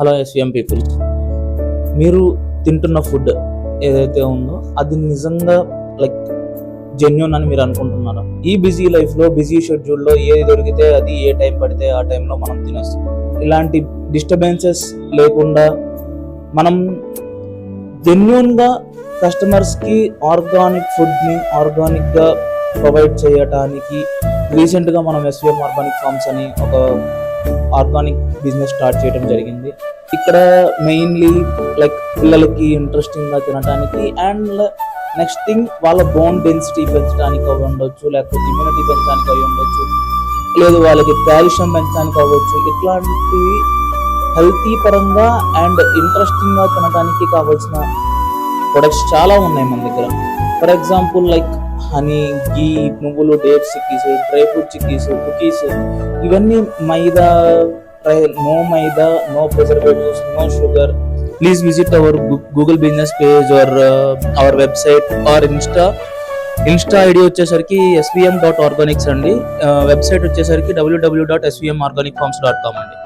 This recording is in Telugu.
హలో ఎస్విఎం పీపుల్, మీరు తింటున్న ఫుడ్ ఏదైతే ఉందో అది నిజంగా లైక్ జెన్యూన్ అని మీరు అనుకుంటున్నారా? ఈ బిజీ లైఫ్లో, బిజీ షెడ్యూల్లో ఏది దొరికితే అది ఏ టైం పడితే ఆ టైంలో మనం తినేస్తాం. ఇలాంటి డిస్టర్బెన్సెస్ లేకుండా మనం జెన్యూన్గా కస్టమర్స్కి ఆర్గానిక్ ఫుడ్ని ఆర్గానిక్గా ప్రొవైడ్ చేయడానికి రీసెంట్గా మనం ఎస్విఎం ఆర్గానిక్ ఫార్మ్స్ అని ఒక ఆర్గానిక్ బిజినెస్ స్టార్ట్ చేయడం జరిగింది. ఇక్కడ మెయిన్లీ లైక్ పిల్లలకి ఇంట్రెస్టింగ్గా తినడానికి అండ్ నెక్స్ట్ థింగ్ వాళ్ళ బోన్ డెన్సిటీ పెంచడానికి అవి ఉండొచ్చు, లేకపోతే ఇమ్యూనిటీ పెంచడానికి అవి ఉండొచ్చు, లేదు వాళ్ళకి కాల్షియం పెంచడానికి అవ్వచ్చు. ఇట్లాంటివి హెల్తీ పరంగా అండ్ ఇంట్రెస్టింగ్గా తినడానికి కావాల్సిన ప్రొడక్ట్స్ చాలా ఉన్నాయి మన దగ్గర. For example like honey, ghee, నువ్వులు, dates chikkis, dry fruit chikkis, cookies, ఇవన్నీ maida, no maida, no preservatives, no sugar. Please visit our Google business page or our website or insta ID వచ్చేసరికి svm.organics అండి. వెబ్సైట్ వచ్చేసరికి www.svmorganicfarms.com అండి.